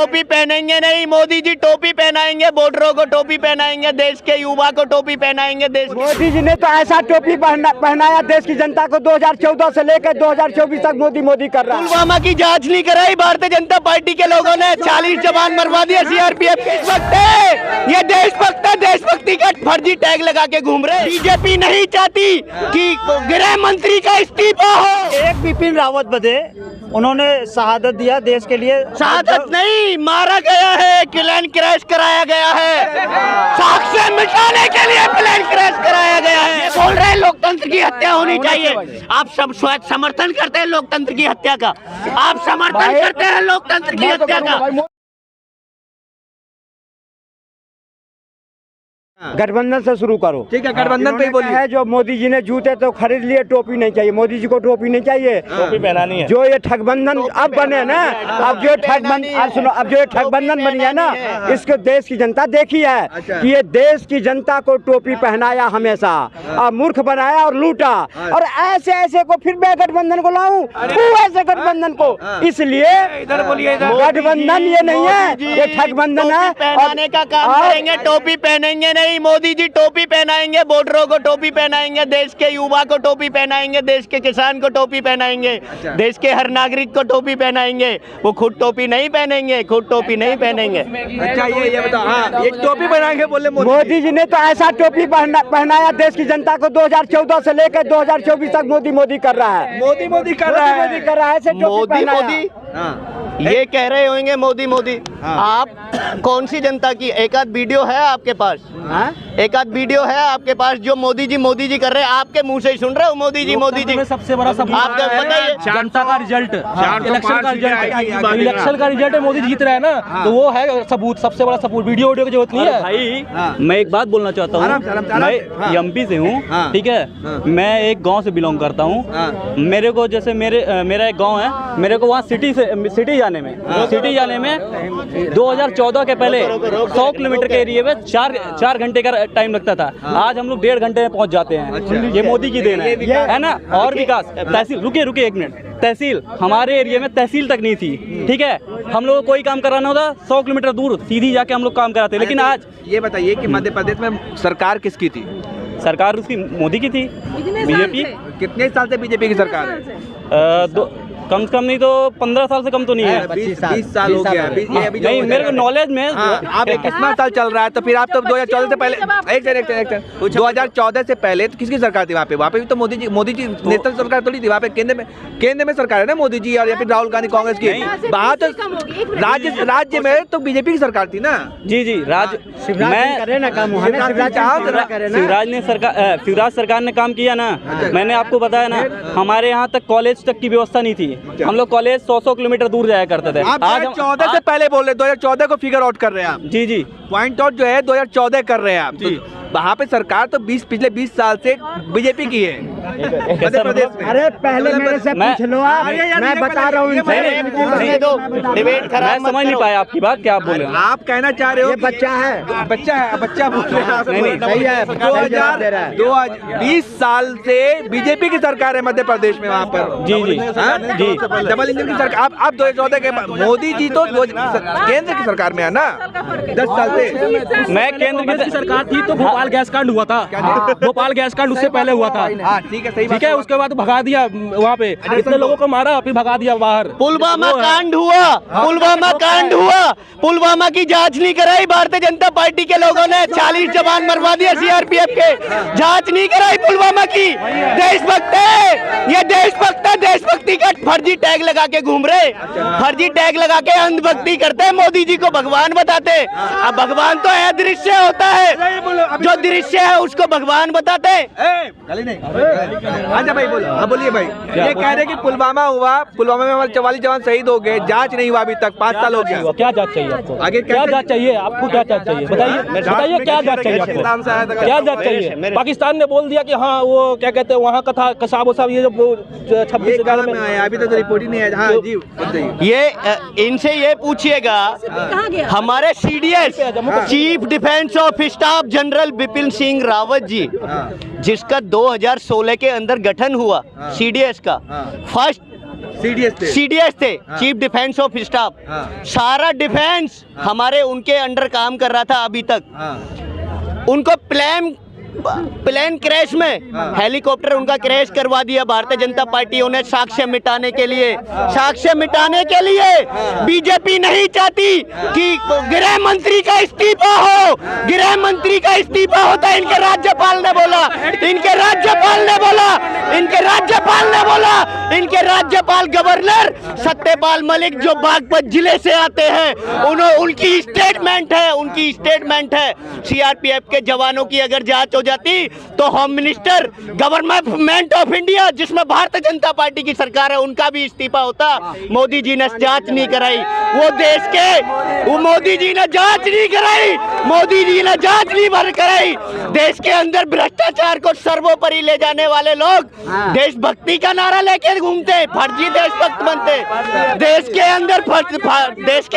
टोपी पहनेंगे नहीं, मोदी जी टोपी पहनाएंगे, बॉर्डरों को टोपी पहनाएंगे, देश के युवा को टोपी पहनाएंगे। मोदी जी ने तो ऐसा टोपी पहनाया देश की जनता को 2014 से लेकर 2024 तक मोदी कर रहा है। पुलवामा की जांच नहीं कराई भारतीय जनता पार्टी के लोगों ने, 40 जवान मरवा दिया सीआरपीएफ के। इस वक्त ये देशभक्त है, देशभक्ति का फर्जी टैग लगा के घूम रहे। बीजेपी नहीं चाहती कि गृह मंत्री का इस्तीफा हो। एक बिपिन रावत बदे उन्होंने शहादत दिया देश के लिए। शहादत नहीं, मारा गया है, प्लेन क्रैश कराया गया है, साक्ष्य मिटाने के लिए प्लेन क्रैश कराया गया है। बोल रहे हैं लोकतंत्र की हत्या होनी चाहिए। आप सब शायद समर्थन करते हैं लोकतंत्र की हत्या का, आप समर्थन करते हैं लोकतंत्र की हत्या का। गठबंधन से शुरू करो। ठीक है, गठबंधन पे ही बोलिए। है जो मोदी जी ने जूते तो खरीद लिए, टोपी नहीं चाहिए। मोदी जी को टोपी नहीं चाहिए, टोपी पहनानी है। जो ये ठगबंधन अब बने ना, अब जो ठगबंधन सुनो, अब जो ठगबंधन बनी है ना, इसको देश की जनता देखी है कि ये देश की जनता को टोपी पहनाया हमेशा और मूर्ख बनाया और लूटा, और ऐसे ऐसे को फिर मैं गठबंधन को लाऊं, ऐसे गठबंधन को। इसलिए गठबंधन ये नहीं है, ये ठगबंधन है। पहनाने का काम करेंगे, टोपी पहनेंगे नहीं। मोदी जी टोपी पहनाएंगे, बॉर्डरों को टोपी पहनाएंगे, देश के युवा को टोपी पहनाएंगे, देश के किसान को टोपी पहनाएंगे, देश के हर नागरिक को टोपी पहनाएंगे। वो खुद टोपी नहीं पहनेंगे, खुद टोपी नहीं पहनेंगे। अच्छा, ये बताओ, हाँ, ये टोपी बनाएंगे बोले मोदी जी ने तो ऐसा टोपी पहनाया देश की जनता को 2014 से लेकर 2024 तक मोदी कर रहा है। मोदी कर रहा है। ऐसे टोपी मोदी ये कह रहे होंगे मोदी। आप कौन सी जनता की? एक आध वीडियो है आपके पास? एक आध वीडियो है आपके पास जो मोदी जी कर रहे हैं? आपके मुंह से ही सुन रहे हो मोदी जी। सबसे बड़ा सबूत आपको बताइए, जनता का रिजल्ट, इलेक्शन का रिजल्ट है, मोदी जीत रहा है ना, तो वो है सबूत, सबसे बड़ा सबूत। वीडियो की जरूरत नहीं है भाई। मैं एक बात बोलना चाहता हूँ, मैं एमपी से हूँ, ठीक है। मैं एक गांव से बिलोंग करता हूँ। मेरे को जैसे मेरा एक गांव है, मेरे को वहाँ सिटी जाने में 2014 के पहले 100 किलोमीटर के एरिया में 4 घंटे का टाइम लगता था। आज हम लोग 1.5 घंटे में पहुंच जाते हैं। ये मोदी की देन है ना। और विकास, तहसील, रुकिए 1 मिनट, तहसील हमारे एरिया में तहसील तक नहीं थी, ठीक है। हम लोग को कोई काम कराना होता 100 किलोमीटर दूर सीधी जाके हम लोग काम कराते। लेकिन आज ये बताइए कि मध्य प्रदेश में सरकार किसकी थी? सरकार उसकी मोदी की थी, बीजेपी। कितने साल से बीजेपी की सरकार है? कम से कम नहीं तो 15 साल से कम तो नहीं है। 20 साल हो गया। नहीं, मेरे को नॉलेज में आप कितना साल चल रहा है, तो फिर आप तो 2014 से पहले, एक सेकंड 2014 से पहले तो किसकी सरकार थी? वहाँ पे भी तो मोदी जी नेशनल सरकार थोड़ी थी। वहाँ पे केंद्र में सरकार है ना मोदी जी, और या फिर राहुल गांधी कांग्रेस की। वहाँ तो राज्य में तो बीजेपी की सरकार थी ना। जी शिवराज सरकार ने काम किया ना। मैंने आपको बताया ना, हमारे यहाँ तक कॉलेज तक की व्यवस्था नहीं थी। हम लोग कॉलेज 100 किलोमीटर दूर जाया करते थे। आज हम 2014 से पहले बोल रहे, 2014 को फिगर आउट कर रहे हैं आप। जी पॉइंट आउट जो है 2014 कर रहे हैं आप। तो वहाँ पे सरकार तो पिछले 20 साल से बीजेपी की है मध्य प्रदेश में। अरे पहले मेरे से पूछ लो आप, मैं बता रहा हूँ। मैं समझ नहीं पाया आपकी बात, क्या आप बोले? आप कहना चाह रहे हो ये बच्चा है, बच्चा बोल रहे हैं। नहीं, सही है। 2020 साल से बीजेपी की सरकार है मध्य प्रदेश में। वहाँ पर जी डबल इंजन की सरकार। आप 2014 के मोदी जी तो केंद्र की सरकार में है ना 10 साल से। मैं केंद्र की सरकार थी तो भोपाल गैस कांड हुआ था। भोपाल गैस कांड उससे पहले हुआ था। ठीक है, सही ठीक है। उसके बाद भगा दिया, वहाँ पे इतने लोगों को मारा, फिर भगा दिया बाहर। पुलवामा कांड हुआ, पुलवामा की जांच नहीं कराई भारतीय जनता पार्टी के लोगों ने, 40 जवान मरवा दिया सीआरपीएफ के। जांच नहीं कराई पुलवामा की। देशभक्त है, ये देशभक्त है, देशभक्ति का फर्जी टैग लगा के घूम रहे, फर्जी टैग लगा के अंधभक्ति करते हैं, मोदी जी को भगवान बताते। अब भगवान तो अदृश्य होता है, जो दृश्य है उसको भगवान बताते हैं। अच्छा भाई बोलो। हाँ बोलिए भाई। ये कह रहे कि पुलवामा में हमारे 44 जवान शहीद हो गए, जांच नहीं हुआ अभी तक, 5 साल हो गया। क्या जांच चाहिए आपको? आगे क्या जांच चाहिए आपको? क्या जांच चाहिए बताइए क्या जांच चाहिए आपको? क्या जांच चाहिए? पाकिस्तान ने बोल दिया कि हाँ वो क्या कहते हैं वहाँ का था कसाब वसाब, ये जो 26 में आया अभी तो रिपोर्ट ही नहीं है। हाँ जी, ये इनसे ये पूछिएगा, हमारे CDS chief defence of staff general Bipin Singh Rawat ji, जिसका 2016 के अंदर गठन हुआ CDS का, CDS थे, चीफ डिफेंस ऑफ स्टाफ। सारा डिफेंस हमारे उनके अंडर काम कर रहा था अभी तक। उनको प्लेन क्रैश में हेलीकॉप्टर उनका क्रैश करवा दिया भारतीय जनता पार्टी। उन्हें साक्ष्य मिटाने के लिए बीजेपी नहीं चाहती कि गृह मंत्री का इस्तीफा हो। गृह मंत्री का इस्तीफा होता है, इनके राज्यपाल ने बोला, इनके राज्यपाल गवर्नर सत्यपाल मलिक जो बागपत जिले से आते हैं, उनकी स्टेटमेंट है सीआरपीएफ के जवानों की अगर जांच हो जाती तो home minister government of India जिसमें भारतीय जनता पार्टी की सरकार है उनका भी इस्तीफा होता। मोदी जी ने जांच नहीं कराई, मोदी जी ने जांच नहीं कराई। देश के अंदर भ्रष्टाचार को सर्वोपरि ले जाने वाले लोग देशभक्ति का नारा लेकर घूमते, फर्जी देशभक्त बनते। देश के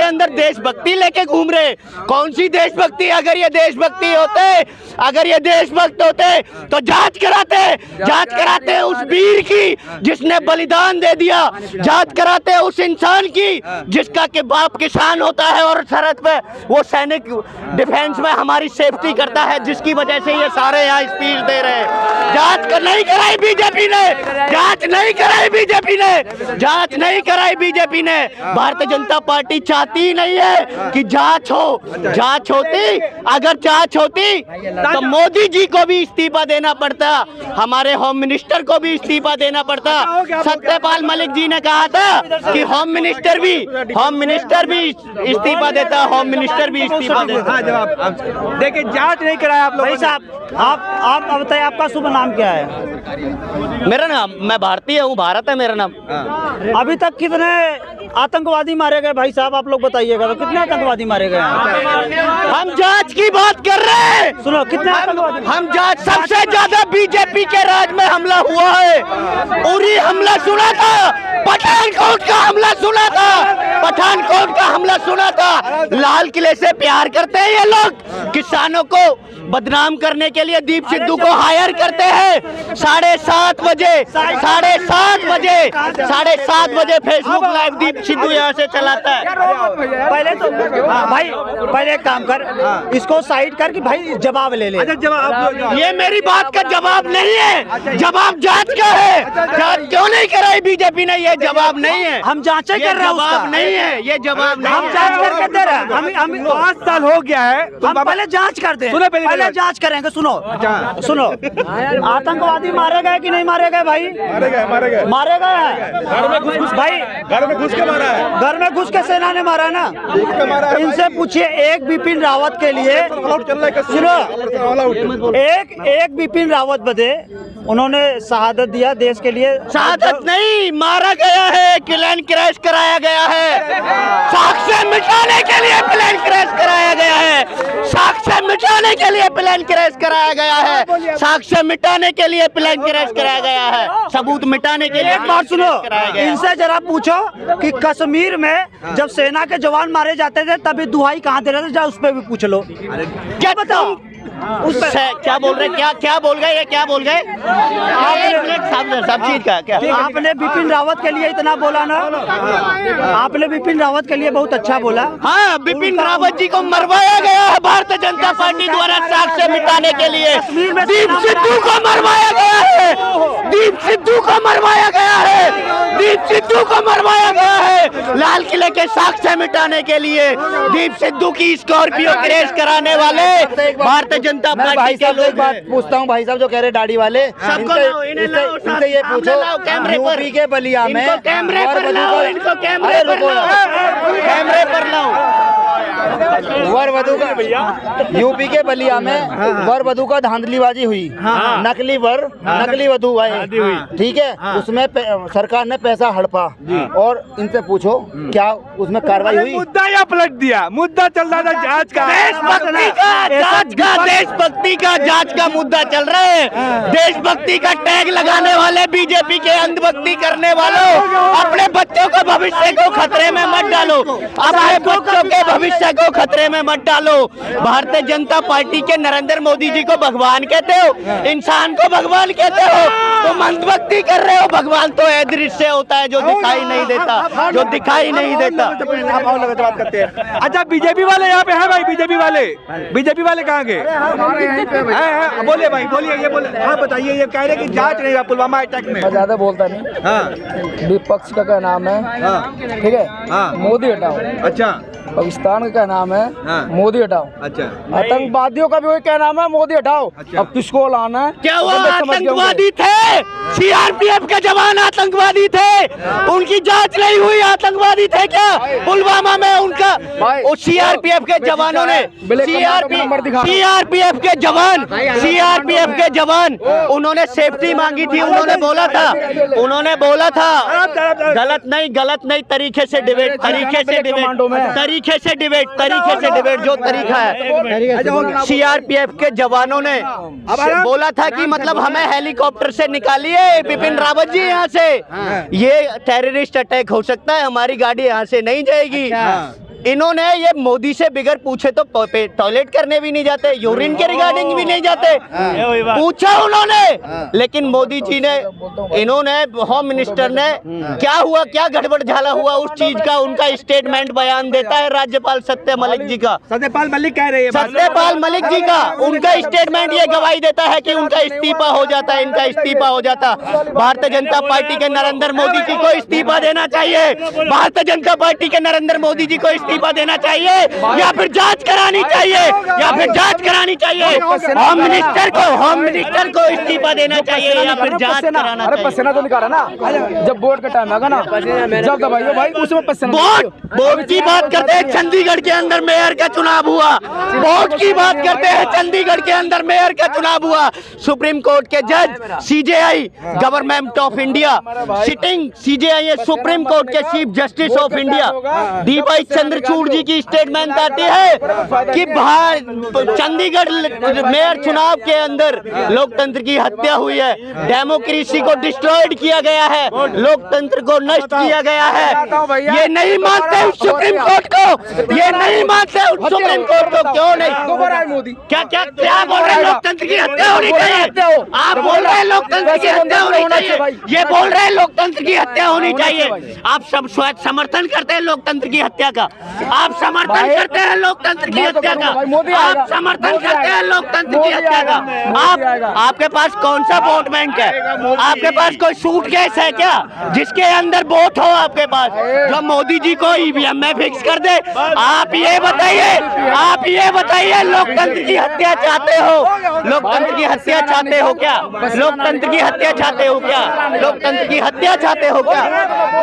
अंदर देशभक्ति लेके घूम रहे। कौन सी देशभक्ति? अगर ये देशभक्ति होते तो जांच कराते उस वीर की जिसने बलिदान दे दिया, जांच कराते उस इंसान की जिसका के बाप किसान होता है और सरहद पे वो सैनिक डिफेंस में हमारी सेफ्टी करता है, जिसकी वजह से ये सारे यहाँ स्पीच दे रहे हैं। जांच नहीं कराई बीजेपी ने। भारतीय जनता पार्टी चाहती नहीं है कि जांच होती। अगर जांच होती तो मोदी जी को भी इस्तीफा देना पड़ता, हमारे होम मिनिस्टर को भी इस्तीफा देना पड़ता। सत्यपाल मलिक जी ने कहा था कि होम मिनिस्टर भी इस्तीफा देता। देखिए जांच नहीं कराया आप लोग। भाई साहब आप बताइए, आपका शुभ नाम क्या है? मेरा नाम, मैं भारतीय हूँ, भारत है मेरा नाम। अभी तक कितने आतंकवादी मारे गए भाई साहब, आप लोग बताइएगा तो कितने आतंकवादी मारे गए? हम जांच की बात कर रहे हैं। सुनो, कितने आतंकवादी? हम जांच, सबसे ज्यादा बीजेपी के राज में हमला हुआ है। उरी हमला सुना था, पठानकोट का हमला सुना था। लाल किले से प्यार करते हैं ये लोग, किसानों को बदनाम करने के लिए दीप सिद्धू को हायर करते हैं। 7:30 बजे फेसबुक लाइव दीप सिद्धू यहाँ से चलाता है। पहले तो भाई एक काम कर, इसको साइड कर कि भाई जवाब ले ले। ये मेरी बात का जवाब नहीं है, जवाब जांच का है। जांच क्यों नहीं कराई बीजेपी ने? ये जवाब नहीं है। हम जांच कर रहे हैं, जवाब नहीं है, ये जवाब नहीं। हम जांच करके दे रहे हैं। हम 5 साल हो गया है। हम पहले जांच करते हैं, पहले जांच करेंगे। सुनो, आतंकवादी मारे गए कि नहीं मारे गए भाई? मारे गए हैं। घर में घुस के सेना ने मारा ना। इनसे पूछिए, एक बिपिन रावत के लिए सुनो, एक बिपिन रावत बदे उन्होंने शहादत दिया देश के लिए। शहादत नहीं, मारा गया है, प्लेन क्रैश कराया गया है। साक्ष्य मिटाने के लिए प्लेन क्रैश कराया गया है। साक्ष्य मिटाने के लिए प्लेन क्रैश कराया गया है। साक्ष्य मिटाने के लिए प्लेन क्रैश कराया गया है। सबूत मिटाने के लिए। एक बात सुनो, इनसे जरा पूछो कि कश्मीर में जब सेना के जवान मारे जाते थे तभी दुहाई कहाँ दे रहे थे, जा उस पर भी पूछ लो। क्या बताओ क्या बोल रहे? क्या बोल गए? ये क्या बोल गए? सब चीज का क्या? आपने बिपिन रावत के लिए इतना बोला ना, आपने बिपिन रावत के लिए बहुत अच्छा बोला। हाँ, बिपिन रावत जी को मरवाया गया है भारतीय जनता पार्टी द्वारा साक्ष्य मिटाने के लिए। दीप सिद्धू को मरवाया गया है। दीप सिद्धू को मरवाया गया है लाल किले के साक्ष्य मिटाने के लिए। दीप सिद्धू की स्कॉर्पियो क्रैश कराने वाले भारतीय जनता पार्टी के लोग। बात पूछता हूँ भाई साहब जो कह रहे दाढ़ी वाले, इनसे ये पूछो, यूपी के बलिया में कैमरे पर लाओ। वर वधू का यूपी के बलिया में वर वधू का धांधलीबाजी हुई। नकली वधू आए, ठीक है। उसमें सरकार ने पैसा हड़पा और इनसे पूछो क्या उसमें कार्रवाई हुई? मुद्दा या पलट दिया। मुद्दा चल रहा था जांच का, देशभक्ति का जांच का मुद्दा चल रहा है। देशभक्ति का टैग लगाने वाले बीजेपी के अंधभक्ति करने वालों, अपने बच्चों को भविष्य को खतरे में मत डालो। अपने बच्चों के भविष्य को खतरे में मत डालो। डालो। भारतीय जनता पार्टी के नरेंद्र मोदी जी को भगवान कहते हो, इंसान को भगवान कहते हो, तो मंदभक्ति कर रहे हो। भगवान तो अदृश्य होता है, जो दिखाई नहीं देता, जो दिखाई नहीं देता। बात करते हैं। अच्छा बीजेपी वाले यहाँ पे हैं भाई, बीजेपी वाले कहाँ गए? बोलिए भाई, बोलिए, ये बोले, हाँ बताइए, ये कह रहे कि जांच नहीं हुआ पुलवामा अटैक में। ज्यादा बोलता नहीं। हाँ विपक्ष का क्या नाम है? हाँ ठीक है, हाँ मोदी हटाओ। अच्छा पाकिस्तान का क्या नाम है? हाँ। मोदी हटाओ। अच्छा आतंकवादियों का भी वही क्या नाम है? मोदी हटाओ। अच्छा। अब किसको लाना है? क्या वो समझ गए आतंकवादी थे? सीआरपीएफ के जवान आतंकवादी थे, उनकी जांच नहीं हुई। आतंकवादी थे क्या पुलवामा में? उनका सीआरपीएफ के जवानों ने, सीआरपीएफ के जवान उन्होंने सेफ्टी मांगी थी। उन्होंने बोला था गलत नहीं तरीके से डिबेट जो तरीका है। सीआरपीएफ के जवानों ने बोला था कि मतलब हमें हेलीकॉप्टर से निकालिए बिपिन रावत जी यहाँ से, ये टेररिस्ट अटैक हो सकता है, हमारी गाड़ी यहाँ से नहीं जाएगी। इन्होंने ये मोदी से बिगर पूछे तो टॉयलेट करने भी नहीं जाते, यूरिन के रिगार्डिंग भी नहीं जाते। पूछा उन्होंने, लेकिन मोदी जी ने, इन्होंने, होम मिनिस्टर ने, क्या हुआ, क्या गड़बड़ झाला हुआ उस चीज का उनका स्टेटमेंट बयान देता है राज्यपाल सत्यपाल मलिक जी का। सत्यपाल मलिक कह रहे हैं, सत्यपाल मलिक जी का उनका स्टेटमेंट ये गवाही देता है कि उनका इस्तीफा हो जाता है, इनका इस्तीफा हो जाता। भारतीय जनता पार्टी के नरेंद्र मोदी जी को इस्तीफा देना चाहिए। भारतीय जनता पार्टी के नरेंद्र मोदी जी को इस्तीफा देना चाहिए, या फिर जांच करानी चाहिए, होम मिनिस्टर को इस्तीफा देना चाहिए, या फिर जांच कराना चाहिए। पसीना तो निकाला ना जब वोट का टाइम आएगा ना, जब दबाइए भाई उसमें पसीना। वोट की बात करते हैं, चंडीगढ़ के अंदर मेयर का चुनाव हुआ। वोट की बात करते हैं, चंडीगढ़ के अंदर मेयर का चुनाव हुआ। सुप्रीम कोर्ट के जज, CJI, government of India, sitting CJI है, सुप्रीम कोर्ट के chief justice of India DY Chandrachud ji की स्टेटमेंट आती है कि चंडीगढ़ मेयर चुनाव के अंदर लोकतंत्र की हत्या हुई है, डेमोक्रेसी को डिस्ट्रॉयड किया गया है, लोकतंत्र को नष्ट किया गया है। ये नहीं मानते सुप्रीम कोर्ट को, ये नहीं मानते सुप्रीम कोर्ट को। क्यों नहीं? मोदी क्या बोल रहे हैं? लोकतंत्र की हत्या होनी चाहिए। आप बोल रहे हैं लोकतंत्र की हत्या होनी चाहिए, ये बोल रहे हैं लोकतंत्र की हत्या होनी चाहिए। आप सब समर्थन करते हैं लोकतंत्र की हत्या का, आप समर्थन करते हैं लोकतंत्र की हत्या का, आप समर्थन करते हैं लोकतंत्र की हत्या का। आपके पास कौन सा वोट बैंक है? आपके पास कोई सूटकेस है क्या जिसके अंदर वोट हो आपके पास, जो मोदी जी को ईवीएम में फिक्स कर दे? आप ये बताइए लोकतंत्र की हत्या चाहते हो? लोकतंत्र की हत्या चाहते हो क्या? लोकतंत्र की हत्या चाहते हो क्या? लोकतंत्र की हत्या चाहते हो क्या?